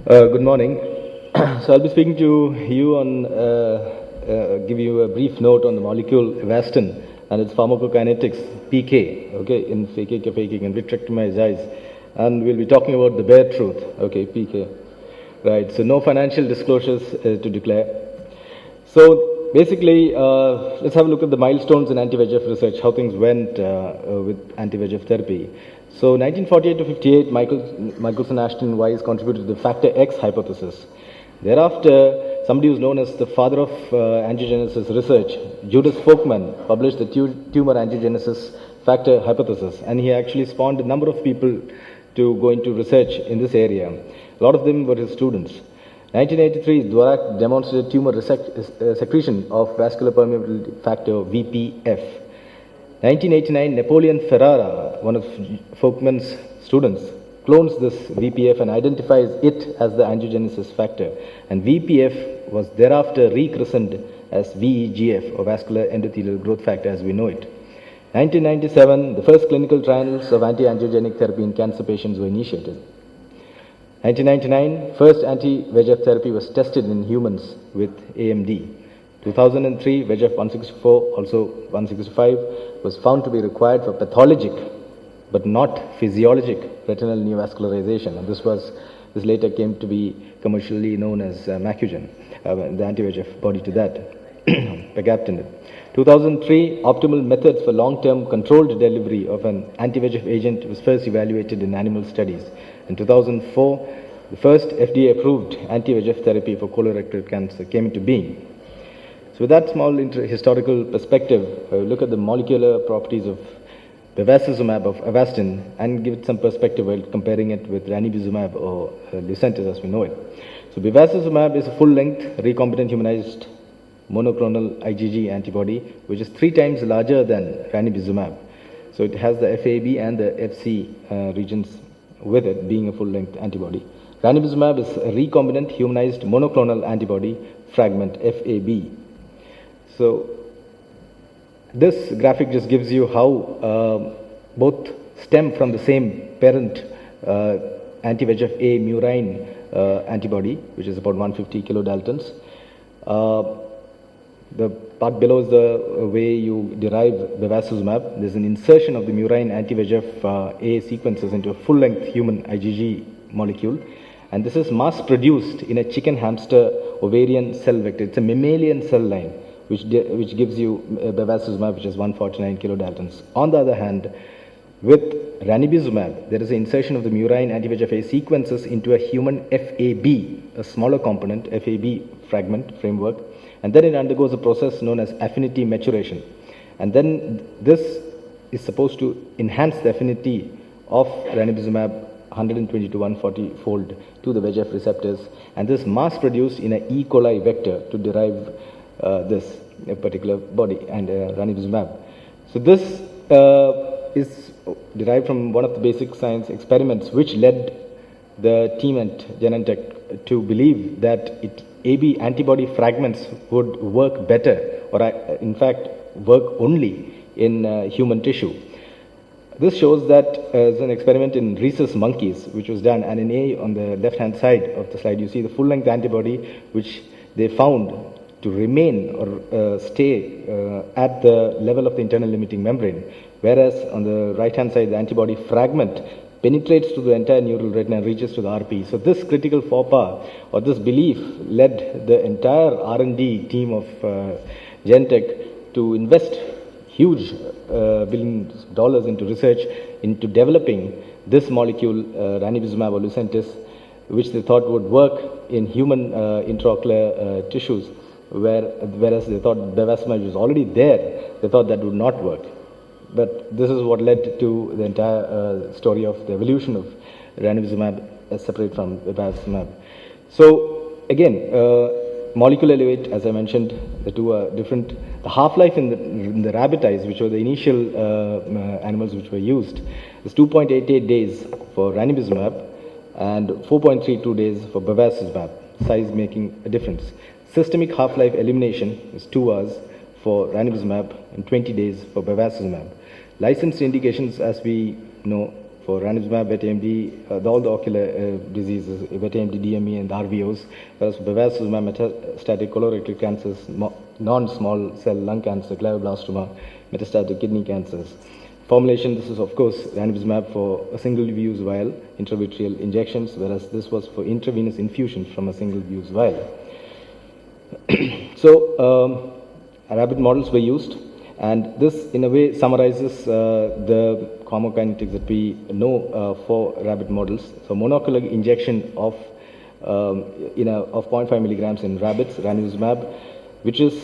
Good morning. So I'll be speaking to you on, give you a brief note on the molecule Avastin and its pharmacokinetics, PK, okay, in faking and vitrectomy eyes. And we'll be talking about the bare truth, okay, PK. Right, so no financial disclosures to declare. So basically, let's have a look at the milestones in anti-VEGF research, how things went with anti-VEGF therapy. So 1948 to 58, Michelson, Ashton, and Weiss contributed to the factor X hypothesis. Thereafter, somebody who's known as the father of angiogenesis research, Judas Folkman, published the tumor angiogenesis factor hypothesis, and he actually spawned a number of people to go into research in this area. A lot of them were his students. 1983, Dvorak demonstrated tumor secretion of vascular permeability factor VPF. 1989, Napoleon Ferrara, one of Folkman's students, clones this VPF and identifies it as the angiogenesis factor. And VPF was thereafter rechristened as VEGF, or vascular endothelial growth factor as we know it. 1997, the first clinical trials of anti-angiogenic therapy in cancer patients were initiated. 1999, first anti-VEGF therapy was tested in humans with AMD. 2003, VEGF 164, also 165, was found to be required for pathologic but not physiologic retinal neovascularization. And this later came to be commercially known as Macugen, the anti-VEGF body to that, pegaptinib. 2003, optimal methods for long-term controlled delivery of an anti-VEGF agent was first evaluated in animal studies. In 2004, the first FDA-approved anti-VEGF therapy for colorectal cancer came into being. So with that small historical perspective, look at the molecular properties of bevacizumab of Avastin and give it some perspective while comparing it with ranibizumab or Lucentis as we know it. So bevacizumab is a full-length recombinant humanized monoclonal IgG antibody, which is 3 times larger than ranibizumab. So it has the FAB and the FC regions with it, being a full-length antibody. Ranibizumab is a recombinant humanized monoclonal antibody fragment, FAB. So this graphic just gives you how both stem from the same parent anti-VEGF-A murine antibody, which is about 150 kilodaltons. The part below is the way you derive bevacizumab. There's an insertion of the murine anti-VEGF-A sequences into a full-length human IgG molecule. And this is mass-produced in a chicken hamster ovarian cell vector. It's a mammalian cell line, which gives you bevacizumab, which is 149 kilodaltons. On the other hand, with ranibizumab, there is an insertion of the murine anti-VEGF-A sequences into a human FAB, a smaller component, FAB fragment framework, and then it undergoes a process known as affinity maturation. And then this is supposed to enhance the affinity of ranibizumab 120 to 140 fold to the VEGF receptors, and this mass produced in a E. coli vector to derive this particular body and ranibizumab. So this is derived from one of the basic science experiments which led the team at Genentech to believe that AB antibody fragments would work better, or in fact work only in human tissue. This shows that as an experiment in rhesus monkeys, which was done, and in A on the left-hand side of the slide, you see the full-length antibody, which they found to remain or stay at the level of the internal limiting membrane, whereas on the right-hand side, the antibody fragment penetrates to the entire neural retina and reaches to the RP. So this critical faux pas, or this belief, led the entire R&D team of Genentech to invest huge billions of dollars into research into developing this molecule, ranibizumab or Lucentis, which they thought would work in human intraocular tissues, whereas they thought bevacizumab was already there, they thought that would not work. But this is what led to the entire story of the evolution of ranibizumab separate from bevacizumab. So again, molecular weight, as I mentioned, the two are different. The half-life in the rabbit eyes, which were the initial animals which were used, is 2.88 days for ranibizumab and 4.32 days for bevacizumab, size making a difference. Systemic half-life elimination is 2 hours for ranibizumab and 20 days for bevacizumab. Licensed indications, as we know, For ranibizumab, wet AMD, all the ocular diseases, wet AMD, DME, and RVOs, whereas bevacizumab, metastatic colorectal cancers, non-small cell lung cancer, glioblastoma, metastatic kidney cancers. Formulation, this is of course ranibizumab for a single-use vial, intravitreal injections, whereas this was for intravenous infusion from a single-use vial. So, rabbit models were used, and this in a way summarizes the pharmacokinetics that we know for rabbit models. So, monocular injection of of 0.5 milligrams in rabbits, ranibizumab, which is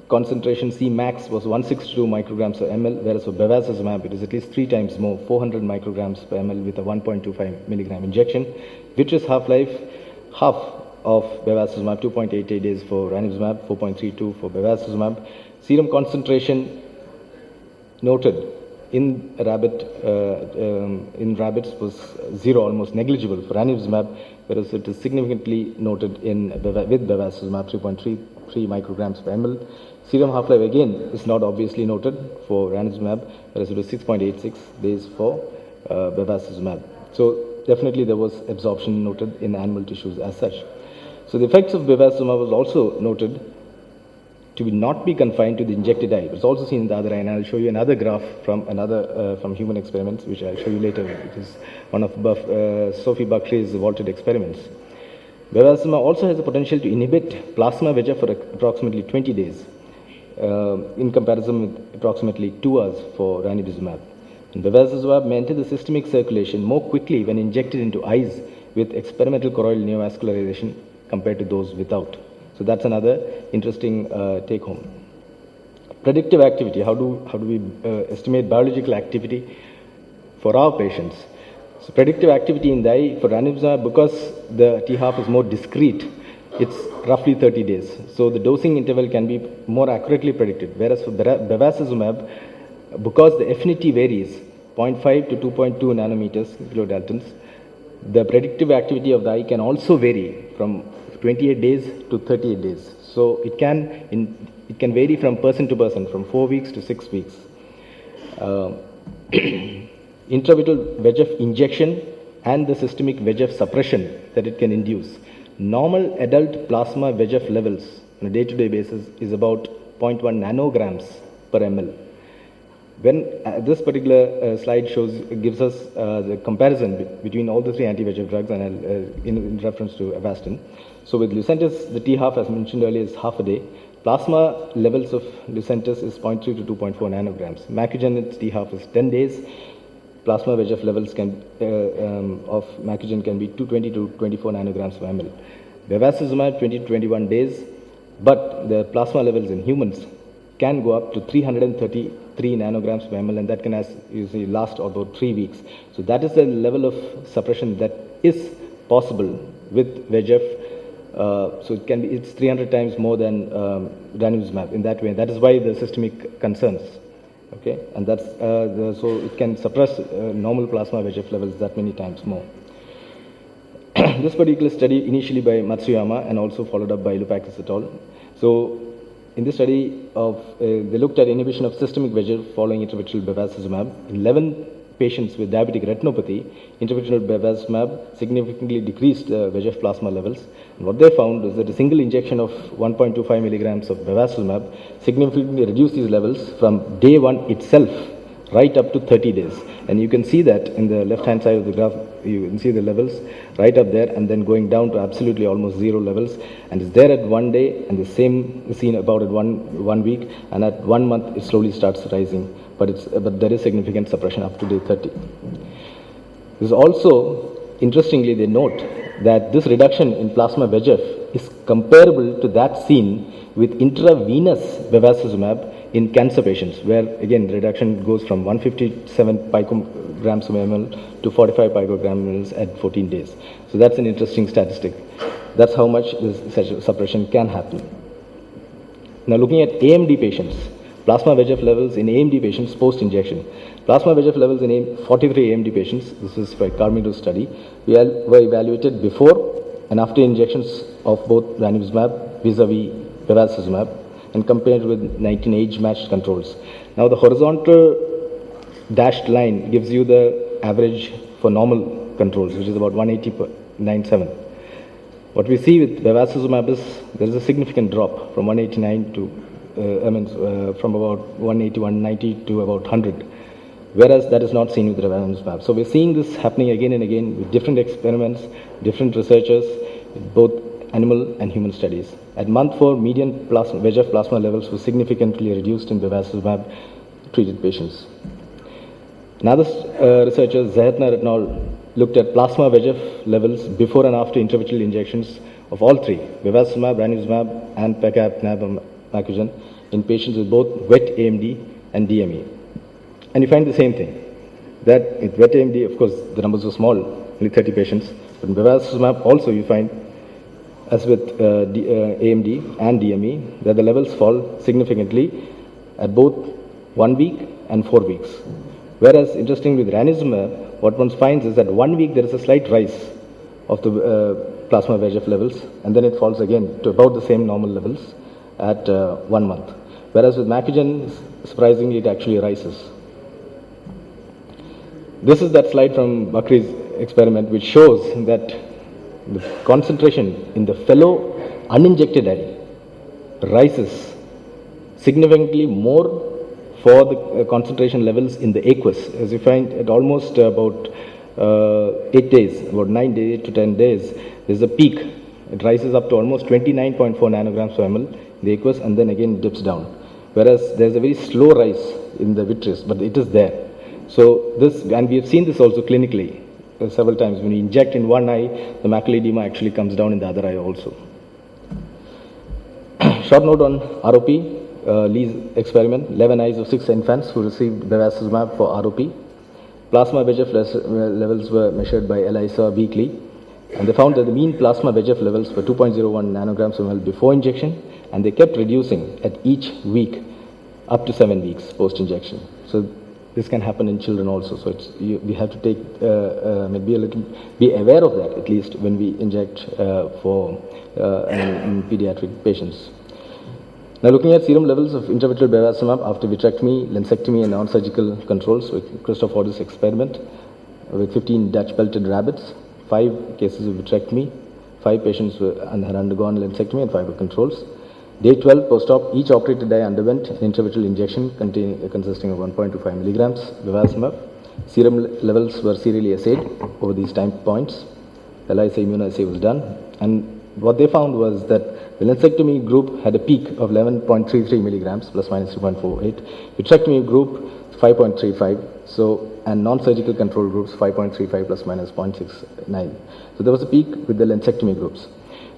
concentration C max was 162 micrograms per ml, whereas for bevacizumab it is at least 3 times more, 400 micrograms per ml with a 1.25 milligram injection, which is half-life half of bevacizumab, 2.88 days for ranibizumab, 4.32 for bevacizumab. Serum concentration noted in rabbits was zero, almost negligible for ranibizumab, whereas it is significantly noted with bevacizumab, 3.33 micrograms per ml. Serum half-life again is not obviously noted for ranibizumab, whereas it was 6.86 days for bevacizumab. So definitely there was absorption noted in animal tissues as such. So the effects of bevacizumab was also noted to not be confined to the injected eye. It's also seen in the other eye, and I'll show you another graph from from human experiments, which I'll show you later. It is one of Sophie Buckley's vaulted experiments. Bevacizumab also has the potential to inhibit plasma VEGF for approximately 20 days, in comparison with approximately 2 hours for ranibizumab. And bevacizumab may enter the systemic circulation more quickly when injected into eyes with experimental choroidal neovascularization compared to those without. So that's another interesting take home. Predictive activity. How do we estimate biological activity for our patients? So predictive activity in the eye for ranibizumab, because the T-half is more discrete, it's roughly 30 days. So the dosing interval can be more accurately predicted. Whereas for bevacizumab, because the affinity varies 0.5 to 2.2 nanometers, kilodaltons, the predictive activity of the eye can also vary from 28 days to 38 days. So it can vary from person to person, from 4 weeks to 6 weeks. Intravitreal VEGF injection and the systemic VEGF suppression that it can induce. Normal adult plasma VEGF levels on a day-to-day basis is about 0.1 nanograms per ml. When this particular slide gives us the comparison between all the 3 anti-VEGF drugs, and in reference to Avastin. So with Lucentis, the T-half, as mentioned earlier, is half a day. Plasma levels of Lucentis is 0.3 to 2.4 nanograms. Macugen, its T-half is 10 days. Plasma VEGF levels of Macugen can be 220 to 24 nanograms per ml. Bevacizumab, 20 to 21 days, but the plasma levels in humans can go up to 333 nanograms per ml, and that can usually last about 3 weeks. So that is the level of suppression that is possible with VEGF. So it's 300 times more than ranibizumab in that way. That is why the systemic concerns. Okay, and that's so it can suppress normal plasma VEGF levels that many times more. This particular study, initially by Matsuyama and also followed up by Lupakis et al. So in this study they looked at inhibition of systemic VEGF following intravitreal bevacizumab. In 11 patients with diabetic retinopathy, intravitreal bevacizumab significantly decreased VEGF plasma levels. And what they found is that a single injection of 1.25 milligrams of bevacizumab significantly reduced these levels from day 1 itself right up to 30 days. And you can see that in the left-hand side of the graph, you can see the levels right up there and then going down to absolutely almost zero levels. And it's there at 1 day, and the same is seen about at one week, and at 1 month it slowly starts rising. But there is significant suppression up to day 30. This is also, interestingly, they note that this reduction in plasma VEGF is comparable to that seen with intravenous bevacizumab in cancer patients, where again the reduction goes from 157 picograms per ml to 45 picograms at 14 days. So that's an interesting statistic. That's how much this suppression can happen. Now looking at AMD patients, plasma VEGF levels in AMD patients post-injection. Plasma VEGF levels in 43 AMD patients, this is by Carmido's study, were evaluated before and after injections of both ranibizumab vis-a-vis bevacizumab and compared with 19 age-matched controls. Now the horizontal dashed line gives you the average for normal controls, which is about 180.97. What we see with bevacizumab is there is a significant drop from 189 to, from about 180, 190 to about 100, whereas that is not seen with ranibizumab. So we're seeing this happening again and again with different experiments, different researchers, both animal and human studies. At month 4, median VEGF plasma levels were significantly reduced in bevacizumab treated patients. Another researcher, Zahetner et al., looked at plasma VEGF levels before and after intravitreal injections of all three, bevacizumab, ranibizumab, and pegcetacoplan in patients with both wet AMD and DME. And you find the same thing, that with wet AMD, of course, the numbers were small, only 30 patients, but in bevacizumab also you find, as with AMD and DME, that the levels fall significantly at both 1 week and 4 weeks. Whereas, interestingly, with ranibizumab, what one finds is that 1 week there is a slight rise of the plasma VEGF levels, and then it falls again to about the same normal levels at 1 month. Whereas with Macugen, surprisingly, it actually rises. This is that slide from Bakri's experiment, which shows that the concentration in the fellow uninjected eye rises significantly more for the concentration levels in the aqueous, as you find at almost about 8 days, about 9 days to 10 days, there's a peak. It rises up to almost 29.4 nanograms per ml in the aqueous, and then again dips down. Whereas there's a very slow rise in the vitreous, but it is there. So this, and we have seen this also clinically several times. When you inject in one eye, the macular edema actually comes down in the other eye also. Short note on ROP. Lee's experiment, 11 eyes of 6 infants who received bevacizumab for ROP. Plasma VEGF levels were measured by ELISA weekly, and they found that the mean plasma VEGF levels were 2.01 nanograms per ml before injection, and they kept reducing at each week up to 7 weeks post-injection. So this can happen in children also. So we have to take maybe be aware of that at least when we inject in pediatric patients. Now, looking at serum levels of intravitreal bevacizumab after vitrectomy, lensectomy, and non-surgical controls with Christoph Order's experiment with 15 Dutch belted rabbits, 5 cases of vitrectomy, 5 patients had undergone lensectomy, and 5 were controls. Day 12 post-op, each operated eye underwent an intravitreal injection consisting of 1.25 milligrams bevacizumab. Serum levels were serially assayed over these time points. The ELISA immunoassay was done, and what they found was that the lensectomy group had a peak of 11.33 milligrams, plus minus 2.48. Vitrectomy group, 5.35. So, and non-surgical control groups, 5.35 plus minus 0.69. So there was a peak with the lensectomy groups.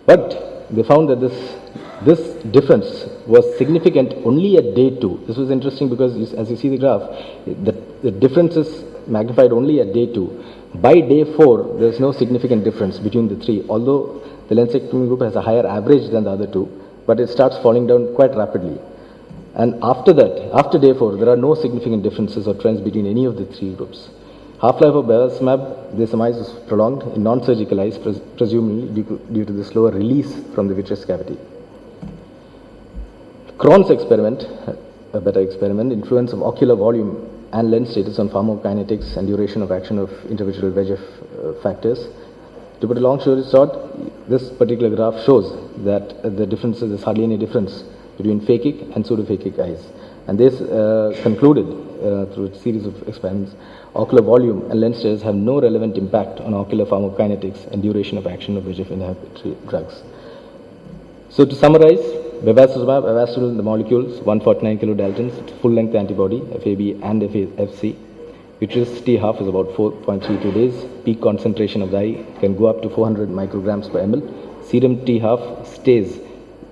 But they found that this difference was significant only at day 2. This was interesting because as you see the graph, the difference is magnified only at day 2. By day 4, there is no significant difference between the three, although the lensectomy group has a higher average than the other two, but it starts falling down quite rapidly. And after that, after day 4, there are no significant differences or trends between any of the three groups. Half-life of bevacizumab, they surmise, was prolonged in non-surgical eyes, presumably due to the slower release from the vitreous cavity. Crohn's experiment, a better experiment, influence of ocular volume and lens status on pharmacokinetics and duration of action of intravitreal VEGF factors. To put a long story short, this particular graph shows that the differences, there's hardly any difference between phakic and pseudophakic eyes. And this concluded through a series of experiments, ocular volume and lens status have no relevant impact on ocular pharmacokinetics and duration of action of VEGF inhibitory drugs. So to summarize, bevacizumab, Avastin, the molecules, 149 kilodaltons, it's full-length antibody, FAB and FC. Vitreous T-half is about 4.32 days. Peak concentration of the eye can go up to 400 micrograms per ml. Serum T-half stays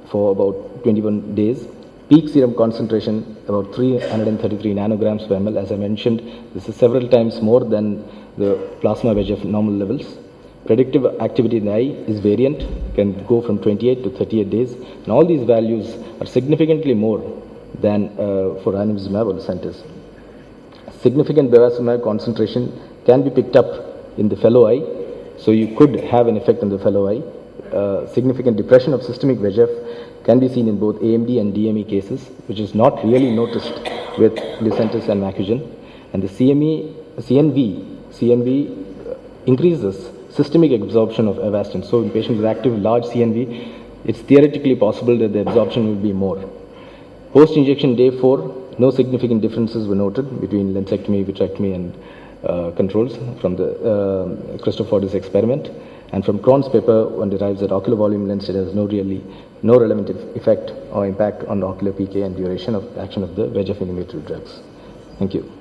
for about 21 days. Peak serum concentration about 333 nanograms per ml. As I mentioned, this is several times more than the plasma VEGF normal levels. Predictive activity in the eye is variant, can go from 28 to 38 days. And all these values are significantly more than for ranibizumab or Lucentis. Significant bevacizumab concentration can be picked up in the fellow eye, so you could have an effect on the fellow eye. Significant depression of systemic VEGF can be seen in both AMD and DME cases, which is not really noticed with Lucentis and Macugen. And the CNV increases systemic absorption of Avastin. So in patients with active large CNV, it's theoretically possible that the absorption will be more. Post-injection day 4, no significant differences were noted between lensectomy, vitrectomy, and controls from the Christofortis experiment. And from Cron's paper, one derives that ocular volume lens has no relevant effect or impact on ocular PK and duration of action of the VEGF inhibitory drugs. Thank you.